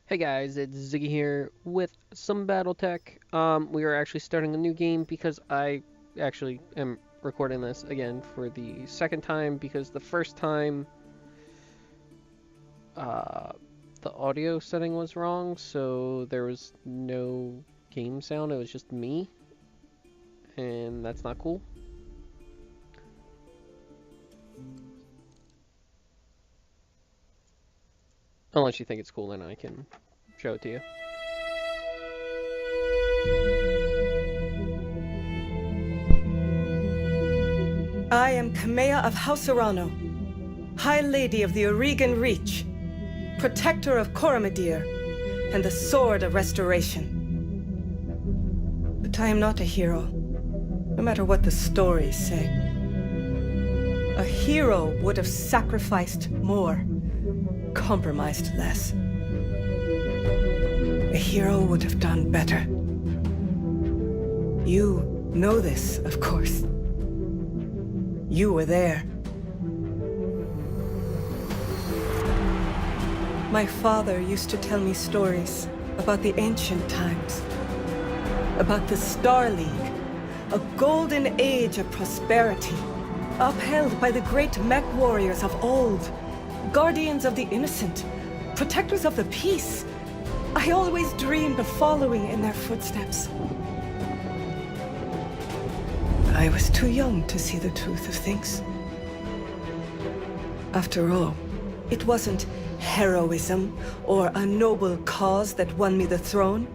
Hey guys, it's Ziggy here with some Battletech. We are actually starting a new game because I actually am recording this again for the second time because the first time uh, the audio setting was wrong, so there was no game sound, it was just me, and that's not cool. Unless you think it's cool, then I can show it to you. I am Kamea of House Arano, High Lady of the Oregon Reach, Protector of Coromadir, and the Sword of Restoration. But I am not a hero, no matter what the stories say. A hero would have sacrificed more, compromised less. A hero would have done better. You know this, of course. You were there. My father used to tell me stories about the ancient times, about the Star League, a golden age of prosperity, upheld by the great mech warriors of old, guardians of the innocent, protectors of the peace. I always dreamed of following in their footsteps. I was too young to see the truth of things. After all, it wasn't heroism or a noble cause that won me the throne.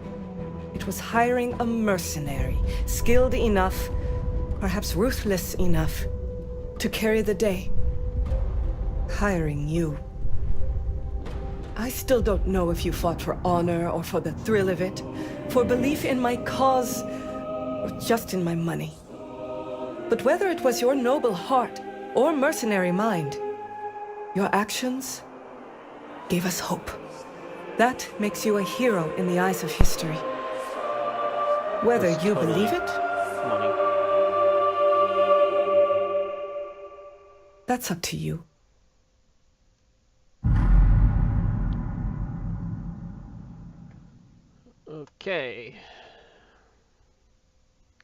It was hiring a mercenary, skilled enough, perhaps ruthless enough, to carry the day. Hiring you. I still don't know if you fought for honor or for the thrill of it, for belief in my cause, or just in my money. But whether it was your noble heart or mercenary mind, your actions gave us hope. That makes you a hero in the eyes of history. Whether you believe it, Money. that's up to you. Okay.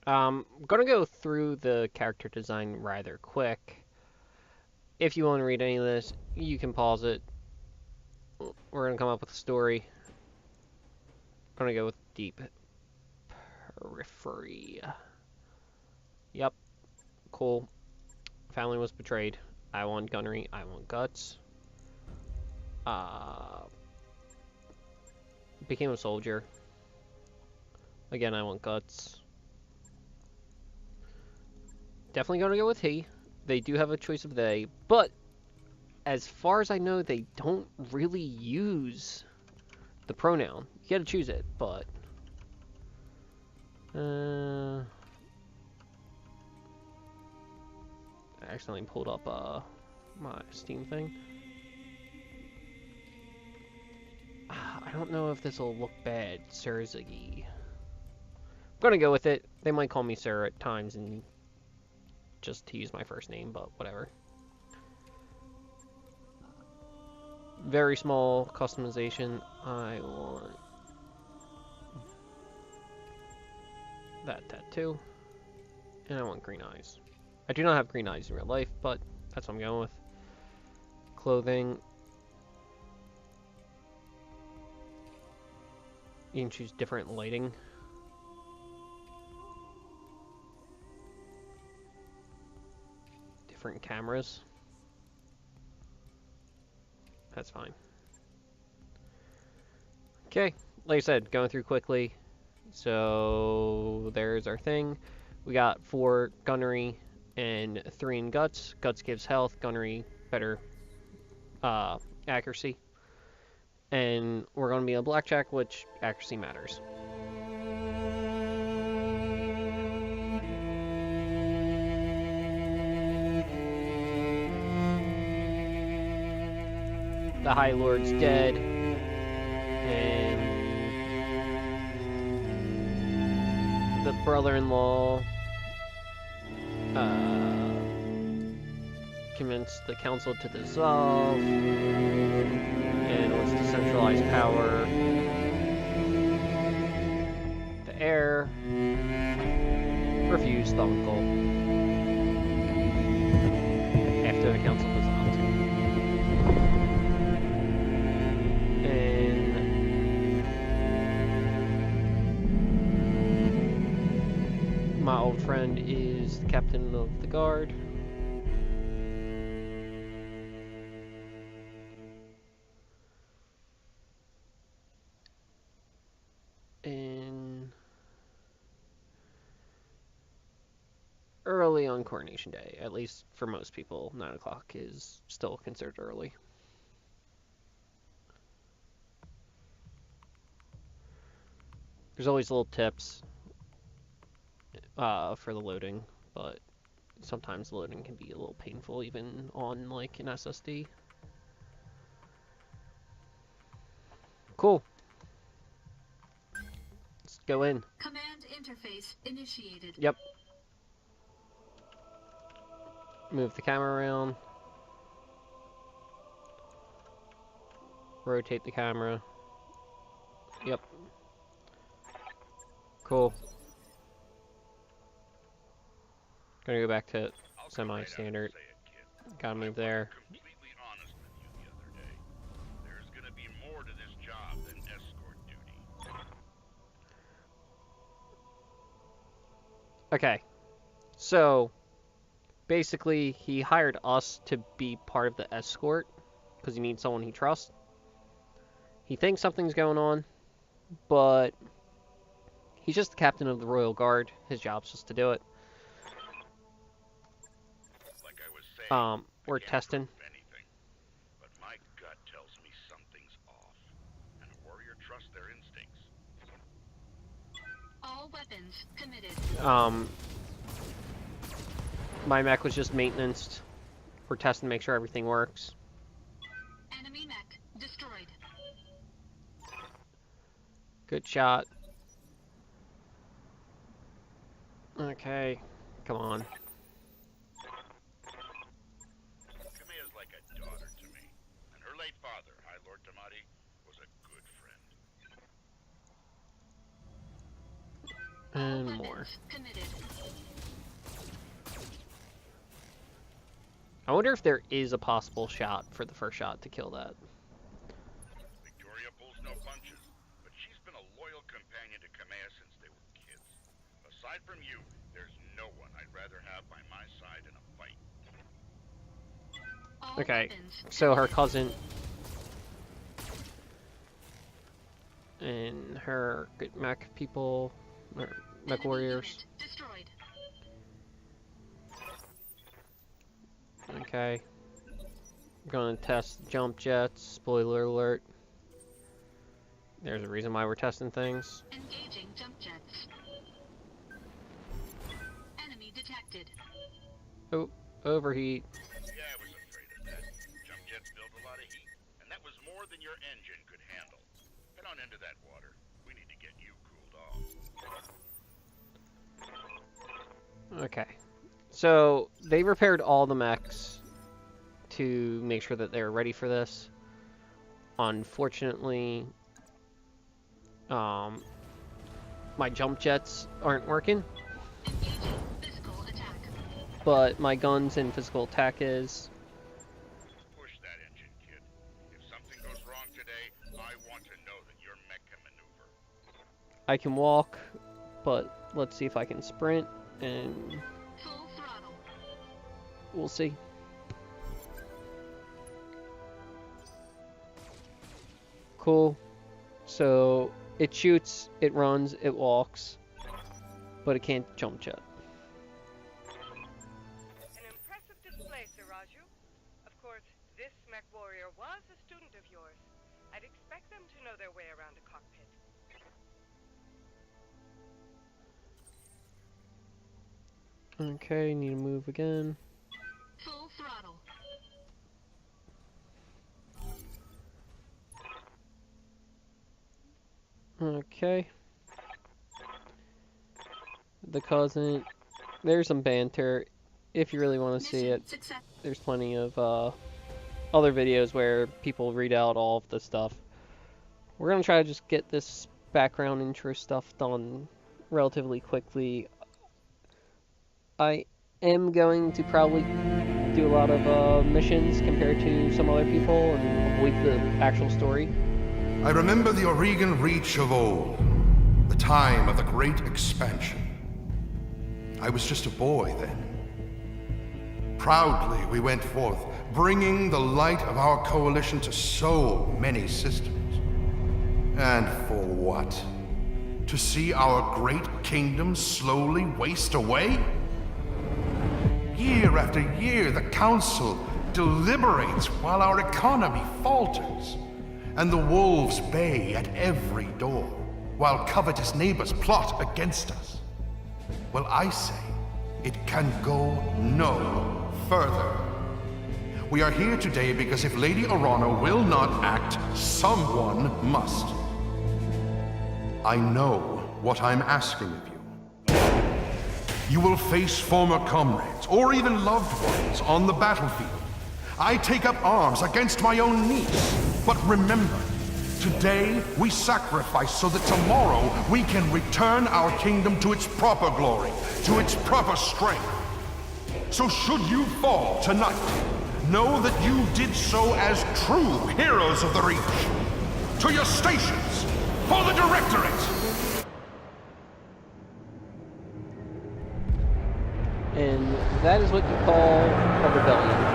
I'm gonna go through the character design rather quick. If you want to read any of this, you can pause it. We're gonna come up with a story. I'm gonna go with deep periphery. Yep, cool. Family was betrayed. I want gunnery. I want guts. Uh, became a soldier. Again, I want guts. Definitely gonna go with he. They do have a choice of they, but as far as I know, they don't really use the pronoun. You gotta choose it, but I accidentally pulled up my Steam thing. I don't know if this will look bad, Sir Ziggy. I'm gonna go with it. They might call me Sir at times, and just to use my first name, but whatever. Very small customization. I want that tattoo, and I want green eyes. I do not have green eyes in real life, but that's what I'm going with. Clothing. You can choose different lighting. Different cameras. That's fine. Okay, like I said, going through quickly. So there's our thing. We got 4 gunnery and 3 in guts. Guts gives health, gunnery better accuracy. And we're going to be a blackjack, which accuracy matters. The High Lord's dead, and the brother-in-law convinced the council to dissolve and wants to centralize power. there. Refused the uncle. After the council dissolved. And my old friend is the captain of the guard. And early on Coronation Day, at least for most people, 9 o'clock is still considered early. There's always little tips for the loading, but sometimes the loading can be a little painful even on like an SSD. Cool. Let's go in. Command interface initiated. Yep. Move the camera around. Rotate the camera. Yep. Cool. Gonna go back to semi-standard. Gotta move there. Completely honest with you the other day. There's gonna be more to this job than escort duty. Okay. So, basically, he hired us to be part of the escort because he needs someone he trusts. He thinks something's going on, but he's just the captain of the Royal Guard. His job's just to do it. Like I was saying, We're testing. anything, but my gut tells me something's off, and a warrior trusts their instincts. All weapons committed. My mech was just maintenanced. We're testing to make sure everything works. Enemy mech destroyed. Good shot. Okay, come on. Kamea's like a daughter to me, and her late father, High Lord Damati, was a good friend. And All more. weapons committed. I wonder if there is a possible shot for the first shot to kill that. Victoria pulls no punches, but she's been a loyal companion to Kamea since they were kids. Aside from you, there's no one I'd rather have by my side in a fight. All Okay, weapons so her cousin and her good mech people, or mech enemy warriors. unit destroyed. Okay. I'm gonna test jump jets. Spoiler alert. There's a reason why we're testing things. Engaging jump jets. Enemy detected. Oh, overheat. Yeah, I was afraid of that. Jump jets build a lot of heat, and that was more than your engine could handle. Head on into that water. We need to get you cooled off. Okay. So, they repaired all the mechs to make sure that they're ready for this. Unfortunately, my jump jets aren't working, Engaging physical attack. but my guns and physical attack is. Push that engine, kid. If something goes wrong today, I want to know that your mech can maneuver. I can walk, but let's see if I can sprint, and Full throttle. we'll see. Cool. So it shoots, it runs, it walks, but it can't jump jet. An impressive display, Sir Raju. Of course, this mech warrior was a student of yours. I'd expect them to know their way around a cockpit. Okay, need to move again. Full throttle. Okay. The cousin. There's some banter. If you really want to see it, Success. there's plenty of other videos where people read out all of the stuff. We're gonna try to just get this background intro stuff done relatively quickly. I am going to probably do a lot of missions compared to some other people and avoid the actual story. I remember the Oregon Reach of old, the time of the Great Expansion. I was just a boy then. Proudly we went forth, bringing the light of our coalition to so many systems. And for what? To see our great kingdom slowly waste away? Year after year, the Council deliberates while our economy falters, and the wolves bay at every door, while covetous neighbors plot against us. Well, I say, it can go no further. We are here today because if Lady Orana will not act, someone must. I know what I'm asking of you. You will face former comrades, or even loved ones, on the battlefield. I take up arms against my own niece. But remember, today we sacrifice so that tomorrow we can return our kingdom to its proper glory, to its proper strength. So should you fall tonight, know that you did so as true heroes of the Reach. To your stations, for the Directorate! And that is what you call a rebellion.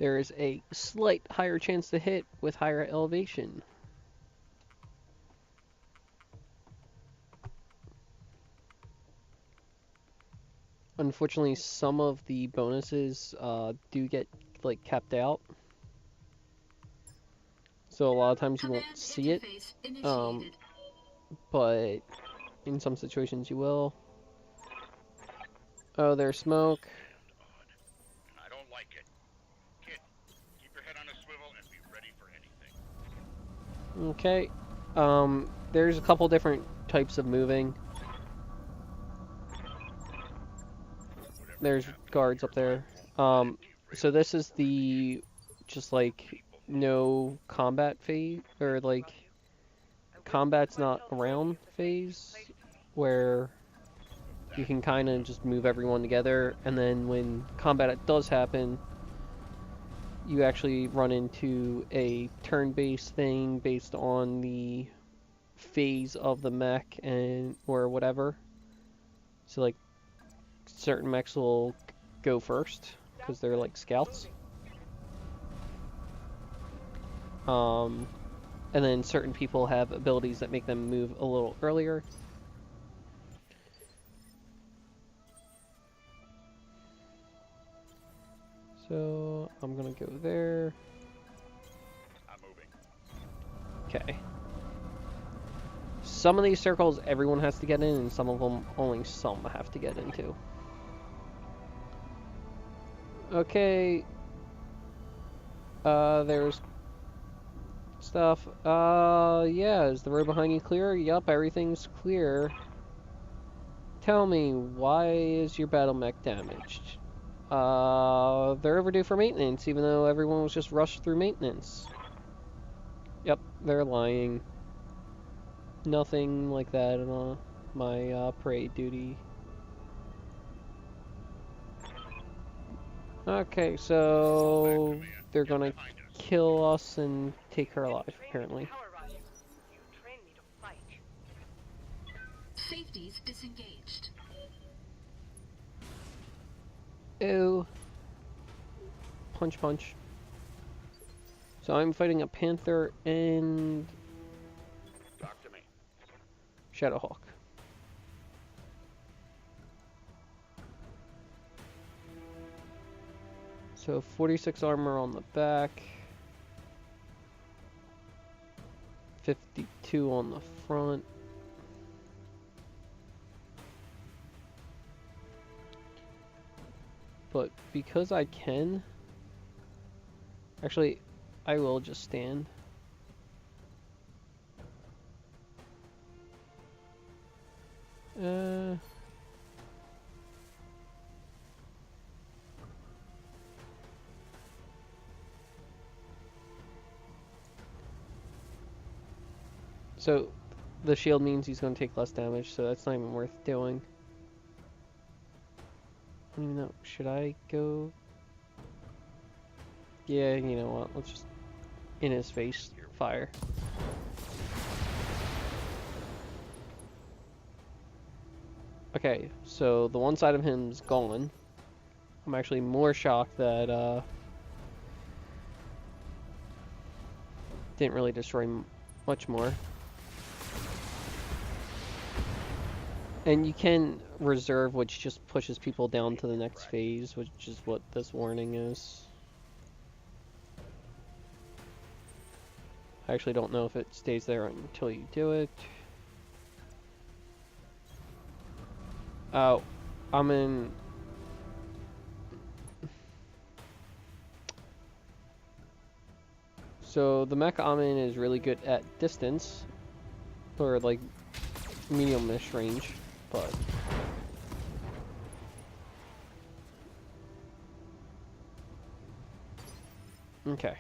There is a slight higher chance to hit with higher elevation. Unfortunately, some of the bonuses do get like capped out, so a lot of times you won't Command see it. interface initiated. But in some situations you will. Oh, there's smoke. Odd. And I don't like it. Kid, keep your head on a swivel and be ready for anything. Okay. There's a couple different types of moving. There's guards up there. So this is the just like no combat phase, or like combat's not around phase, where you can kind of just move everyone together, and then when combat does happen, you actually run into a turn-based thing based on the phase of the mech and or whatever. So like certain mechs will go first because they're like scouts. And then certain people have abilities that make them move a little earlier. So I'm gonna go there. I'm moving. Okay. Some of these circles everyone has to get in, and some of them only some have to get into. Okay. There's stuff. Yeah, is the road behind you clear? Yup, everything's clear. Tell me, why is your battle mech damaged? They're overdue for maintenance, even though everyone was just rushed through maintenance. Yep, they're lying. Nothing like that in my parade duty. Okay, so they're gonna kill us and take her alive, apparently. You trained me to fight. Safeties disengaged. Ew. Punch, punch. So I'm fighting a Panther and Talk to me. Shadowhawk. So 46 armor on the back, 52 on the front. But because I can, actually, I will just stand. So the shield means he's going to take less damage, so that's not even worth doing. I don't even know. Should I go? Yeah, you know what? Let's just in his face fire. Okay, so the one side of him's gone. I'm actually more shocked that didn't really destroy much more. And you can reserve, which just pushes people down to the next phase, which is what this warning is. I actually don't know if it stays there until you do it. Oh, I'm in... So the mech I'm in is really good at distance, or like medium-ish range, but... Okay.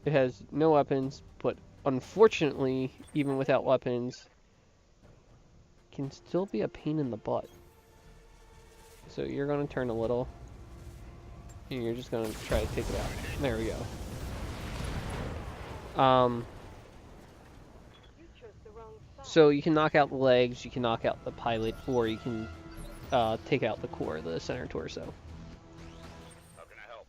It has no weapons, but unfortunately, even without weapons, can still be a pain in the butt. So you're going to turn a little, and you're just going to try to take it out. There we go. So you can knock out the legs, you can knock out the pilot, or you can take out the core, the center torso. How can I help?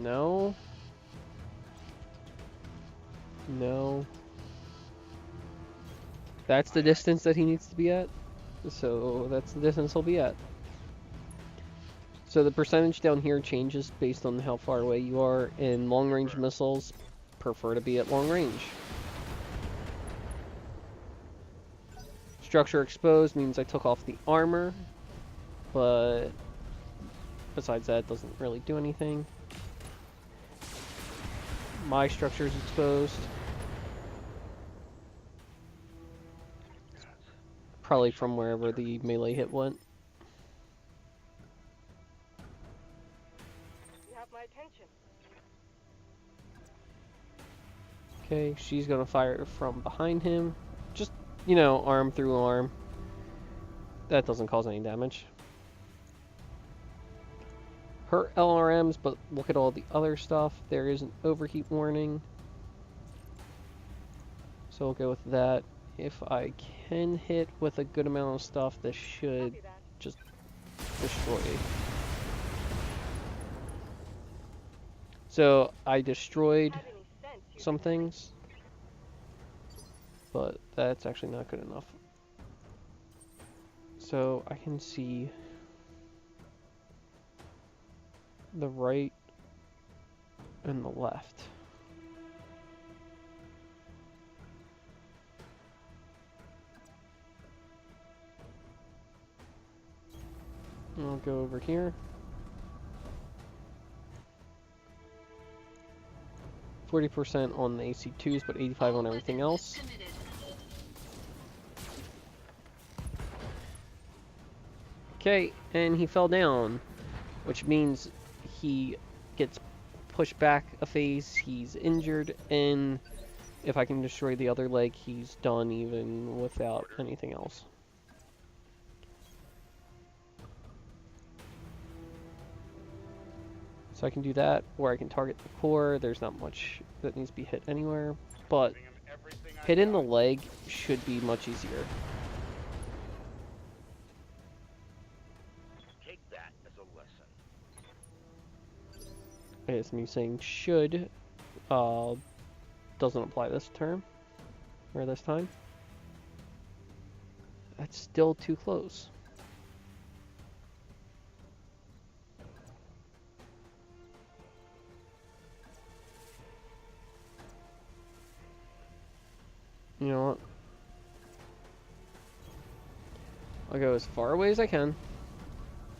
No. No. That's the distance that he needs to be at. So that's the distance he'll be at. So the percentage down here changes based on how far away you are, and long-range missiles prefer to be at long range. Structure exposed means I took off the armor, but besides that, it doesn't really do anything. My structure is exposed. Probably from wherever the melee hit went. You have my attention. Okay, she's gonna fire from behind him. Just, you know, arm through arm. That doesn't cause any damage. Hurt LRMs, but look at all the other stuff. There is an overheat warning. So we'll go with that. If I can hit with a good amount of stuff, this should just destroy. So I destroyed some things, but that's actually not good enough. So I can see the right and the left. I'll go over here. 40% on the AC2s, but 85 on everything else. Okay, and he fell down, which means he gets pushed back a phase, he's injured, and if I can destroy the other leg, he's done even without anything else. So I can do that, or I can target the core. There's not much that needs to be hit anywhere, but hitting the leg should be much easier. Take that as a lesson. It's me saying should. doesn't apply this term, or this time. That's still too close. You know what? I'll go as far away as I can,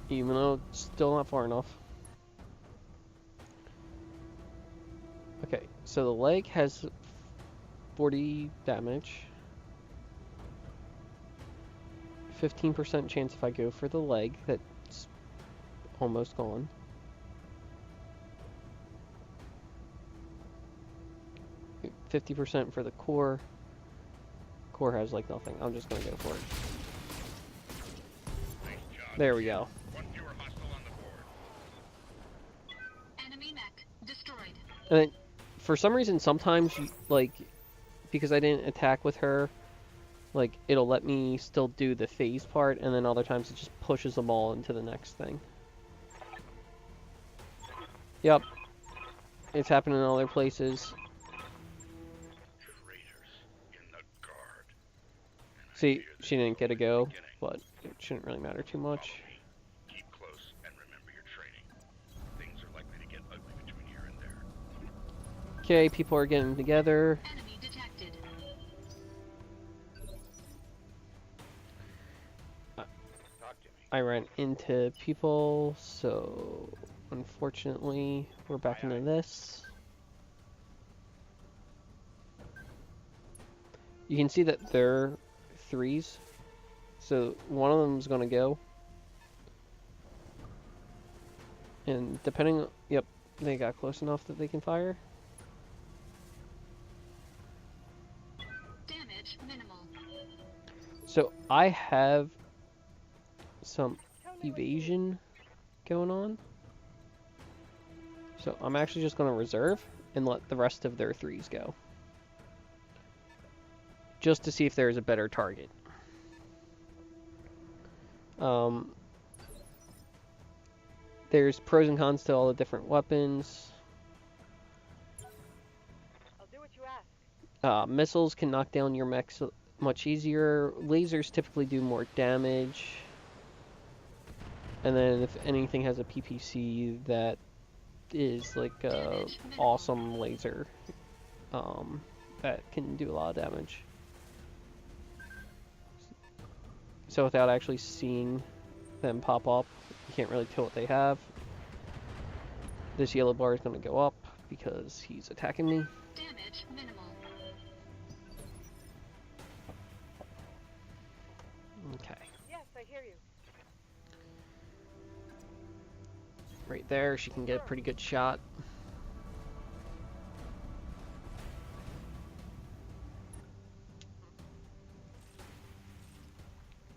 even though it's still not far enough. Okay, so the leg has 40 damage. 15% chance if I go for the leg, that's almost gone. Okay, 50% for the core. Core has like nothing. I'm just gonna go for it. There we go. One fewer hostile on the board. Enemy mech destroyed. And then, for some reason, sometimes, like, because I didn't attack with her, like, it'll let me still do the phase part, and then other times it just pushes them all into the next thing. Yep. It's happened in other places. Traitors in the guard. See, she didn't get a go, but it shouldn't really matter too much. Keep close and remember your training. Things are likely to get ugly between here and there. Okay, people are getting together. Enemy detected. Talk to me. I ran into people, so unfortunately, we're back into this. You can see that they're threes, so one of them's gonna go. And depending, yep, they got close enough that they can fire. Damage minimal. So I have some evasion going on. So I'm actually just going to reserve and let the rest of their threes go. Just to see if there's a better target. There's pros and cons to all the different weapons. I'll do what you ask. Missiles can knock down your mechs much easier. Lasers typically do more damage. And then if anything has a PPC that is like a awesome laser, that can do a lot of damage. So without actually seeing them pop up, you can't really tell what they have. This yellow bar is going to go up because he's attacking me. Damage minimal. Okay. Yes, I hear you. Right there, she can get a pretty good shot.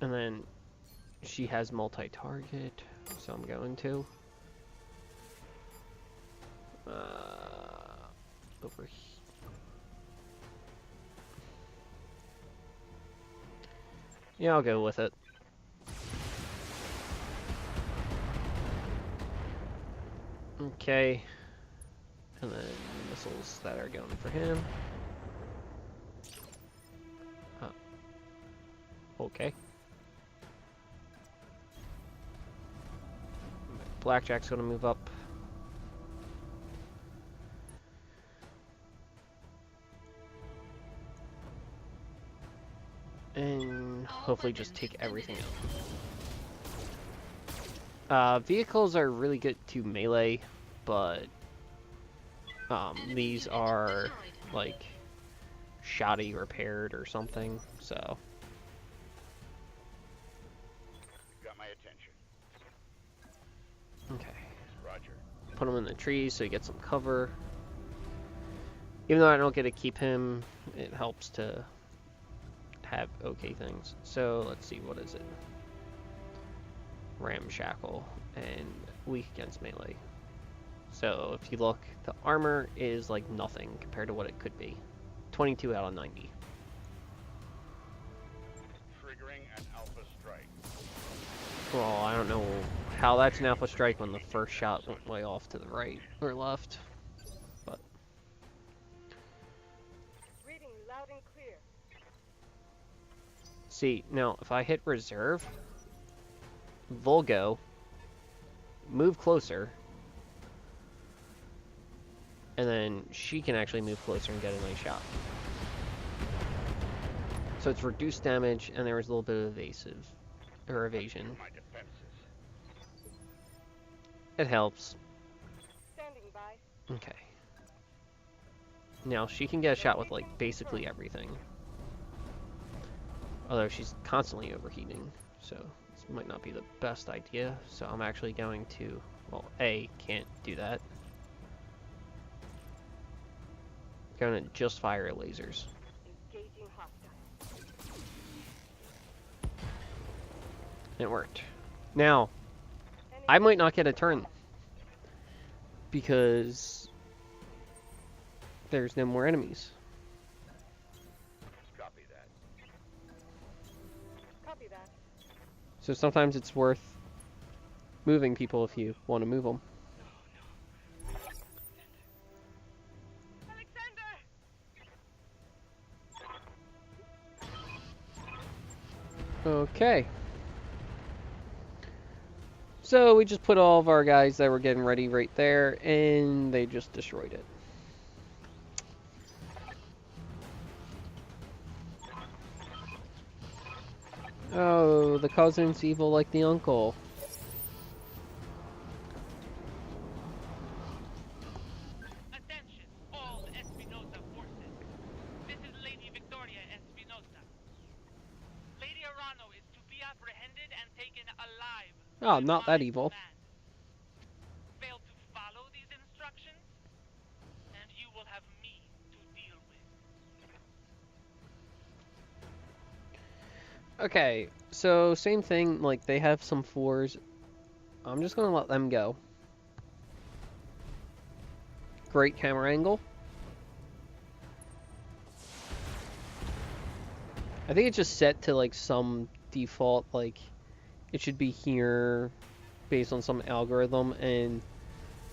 And then she has multi-target, so I'm going to. Over here. Yeah, I'll go with it. Okay. And then missiles that are going for him. Okay. Blackjack's gonna move up. And hopefully just take everything out. Vehicles are really good to melee, but these are like shoddy repaired or something, so. You've got my attention. Okay. Roger. Put him in the trees so he gets some cover. Even though I don't get to keep him, it helps to have okay things. So let's see, what is it? Ramshackle and weak against melee. So if you look, the armor is like nothing compared to what it could be. 22 out of 90. Triggering an alpha strike. Well, I don't know how that's an alpha strike when the first shot went way off to the right or left. But Loud and clear. See, now, if I hit reserve, Volgo, move closer, and then she can actually move closer and get a nice shot. So it's reduced damage, and there was a little bit of evasion. My defenses. It helps. Standing by. Okay. Now she can get a shot with like basically everything. Although she's constantly overheating, so this might not be the best idea. So I'm actually going to, well, A, can't do that. Going to just fire lasers. Engaging hostile. It worked. Now, I might not get a turn because there's no more enemies. Copy that. Copy that. So sometimes it's worth moving people if you want to move them. Alexander! Okay. So we just put all of our guys that were getting ready right there, and they just destroyed it. Oh, the cousin's evil like the uncle. Attention, all Espinosa forces. This is Lady Victoria Espinosa. Lady Arano is to be apprehended and taken alive. Oh, by not my that evil. command. Fail to follow these instructions, and you will have me to deal with. Okay, so same thing, like they have some 4s. I'm just gonna let them go. Great camera angle. I think it's just set to like some default, like it should be here based on some algorithm, and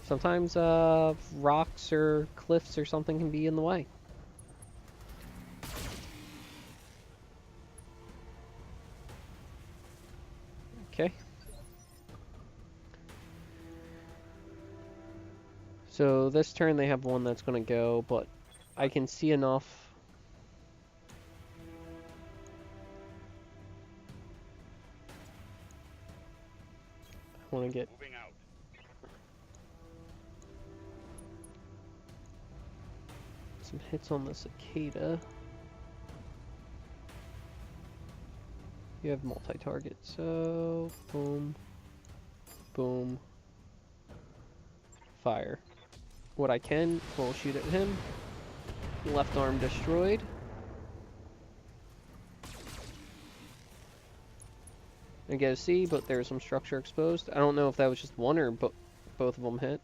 sometimes rocks or cliffs or something can be in the way. Okay. So this turn they have one that's going to go, but I can see enough. I want to get Moving out. some hits on the cicada. You have multi-target, so boom, boom, fire. What I can, will shoot at him. Left arm destroyed. I get a C, but there's some structure exposed. I don't know if that was just one or both of them hit.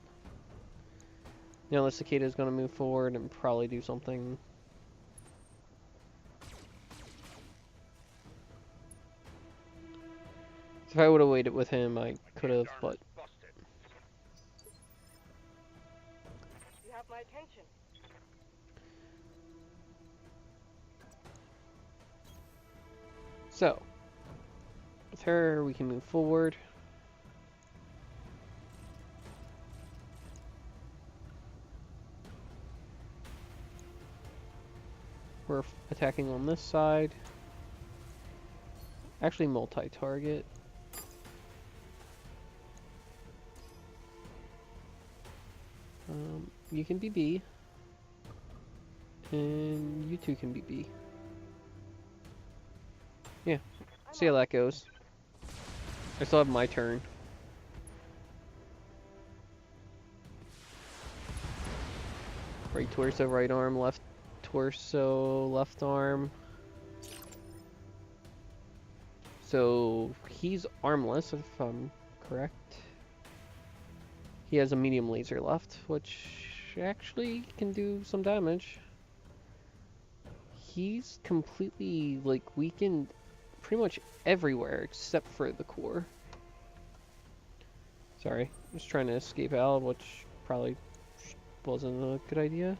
Now the cicada is going to move forward and probably do something. If I would have waited with him, I could have, but Busted. You have my attention. so with her we can move forward. We're attacking on this side. Actually multi-target. You can be B. And you two can be B. Yeah. See how that goes. I still have my turn. Right torso, right arm, left torso, left arm. So he's armless, if I'm correct. He has a medium laser left, which actually can do some damage. He's completely, like, weakened pretty much everywhere except for the core. Sorry, I'm just trying to escape out, which probably wasn't a good idea.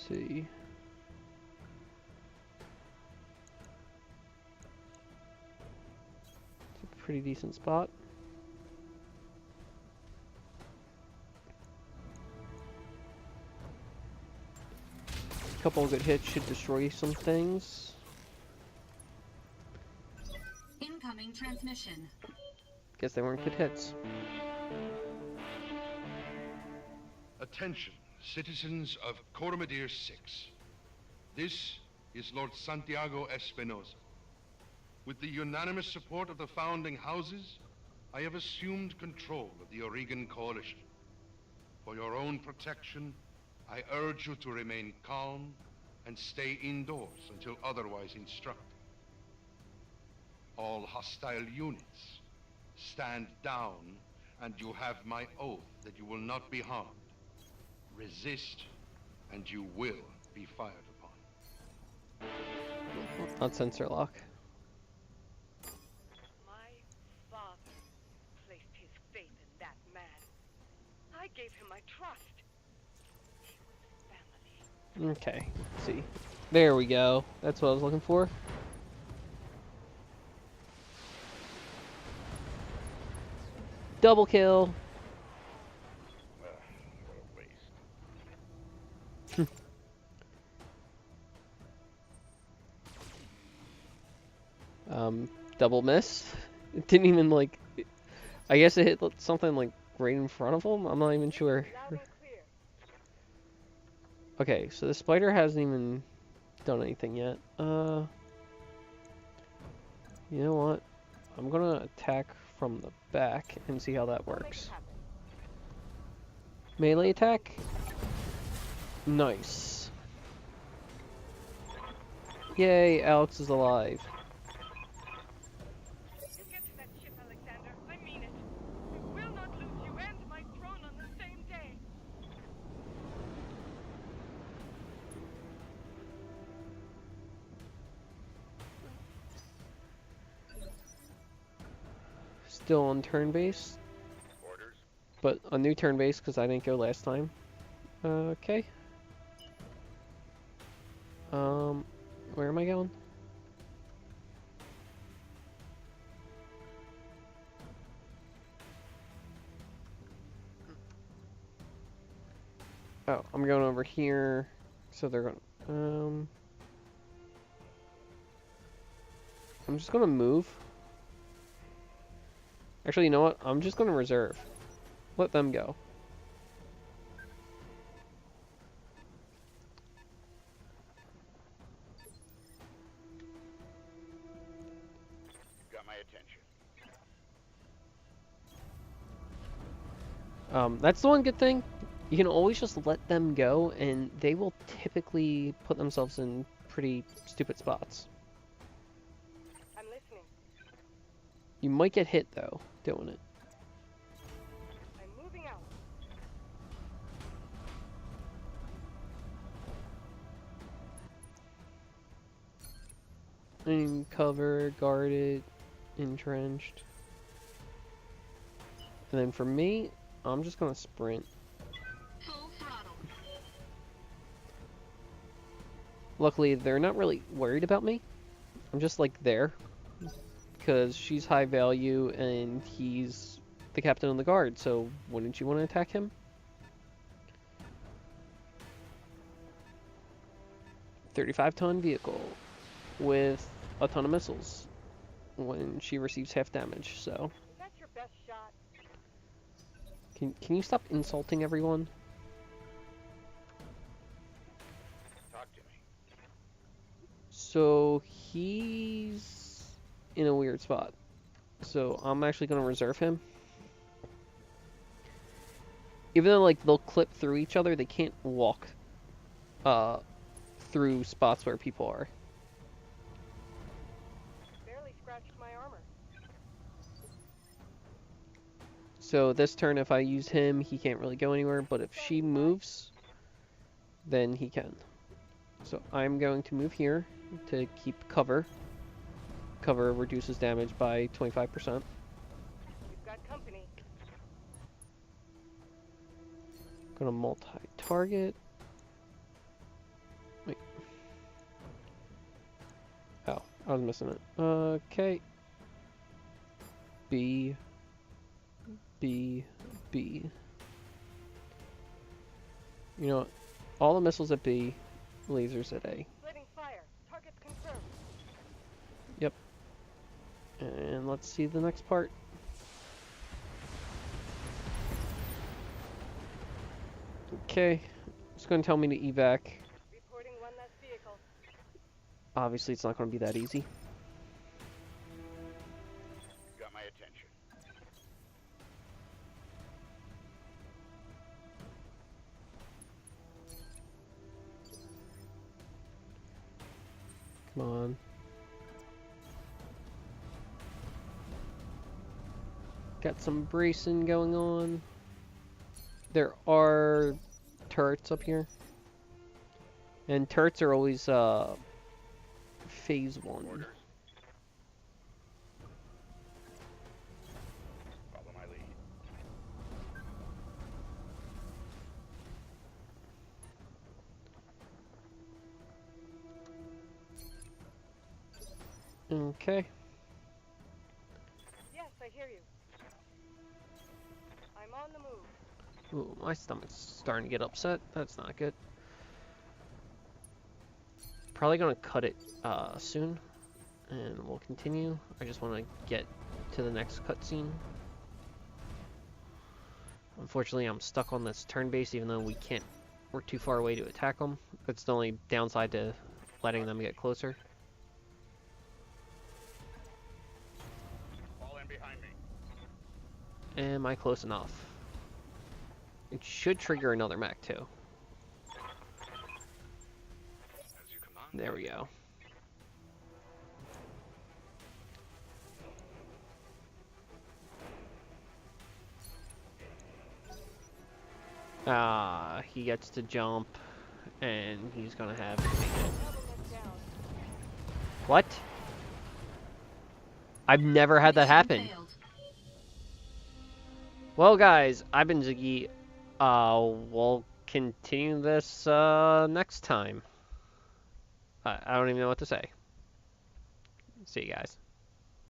see. It's a pretty decent spot. A couple of good hits should destroy some things. Incoming transmission. Guess they weren't good hits. Attention, citizens of Coromadir 6. This is Lord Santiago Espinosa. With the unanimous support of the founding houses, I have assumed control of the Oregon Coalition. For your own protection, I urge you to remain calm and stay indoors until otherwise instructed. All hostile units, stand down, and you have my oath that you will not be harmed. Resist, and you will be fired upon. Not sensor lock. My father placed his faith in that man. I gave him my trust. He was family. Okay, let's see. There we go. That's what I was looking for. Double kill. What a waste. Double miss. It didn't even like. I guess it hit something like right in front of him. I'm not even sure. Loud and clear. Okay, so the spider hasn't even done anything yet. You know what? I'm gonna attack from the back and see how that works. Melee attack. Nice. Yay, Alex is alive. You get to that ship, Alexander. I mean it. We will not lose you and my throne on the same day. Still on turn base, Orders? but a new turn base because I didn't go last time. Okay. Where am I going? Oh, I'm going over here. So they're going. I'm just gonna move. Actually, you know what? I'm just gonna reserve. Let them go. Got my attention. That's the one good thing. You can always just let them go, and they will typically put themselves in pretty stupid spots. I'm listening. You might get hit, though, doing it. I'm moving out. And cover, guarded, entrenched. And then for me, I'm just gonna sprint. Full throttle. Luckily, they're not really worried about me. I'm just like there. Because she's high value and he's the captain of the guard, so wouldn't you want to attack him? $35-ton vehicle with a ton of missiles when she receives half damage, so. Is that your best shot? Can you stop insulting everyone? Talk to me. So he's in a weird spot. So I'm actually going to reserve him. Even though like they'll clip through each other, they can't walk through spots where people are. Barely scratched my armor. So this turn, if I use him, he can't really go anywhere. But if she moves, then he can. So I'm going to move here to keep cover. Cover reduces damage by 25%. You've got company. Gonna multi-target. I was missing it. Okay. B. B. B. You know what? All the missiles at B, lasers at A. Splitting fire. Targets confirmed. Yep. And let's see the next part. Okay. It's going to tell me to evac. Reporting one less vehicle. Obviously, it's not going to be that easy. Got my attention. Come on. Got some bracing going on. There are turrets up here. And turrets are always phase 1. Orders. Follow my lead. Okay. Yes, I hear you. I'm on the move. Ooh, my stomach's starting to get upset. That's not good. Probably gonna cut it soon, and we'll continue. I just want to get to the next cutscene. Unfortunately, I'm stuck on this turn base, even though we're too far away to attack them. That's the only downside to letting them get closer. Fall in behind me. Am I close enough? It should trigger another mech too. As you command. There we go. He gets to jump, and he's gonna have to make it. Double down. What? I've never had that Mission happen. failed. Well, guys, I've been Ziggy. We'll continue this next time. I don't even know what to say. See you guys.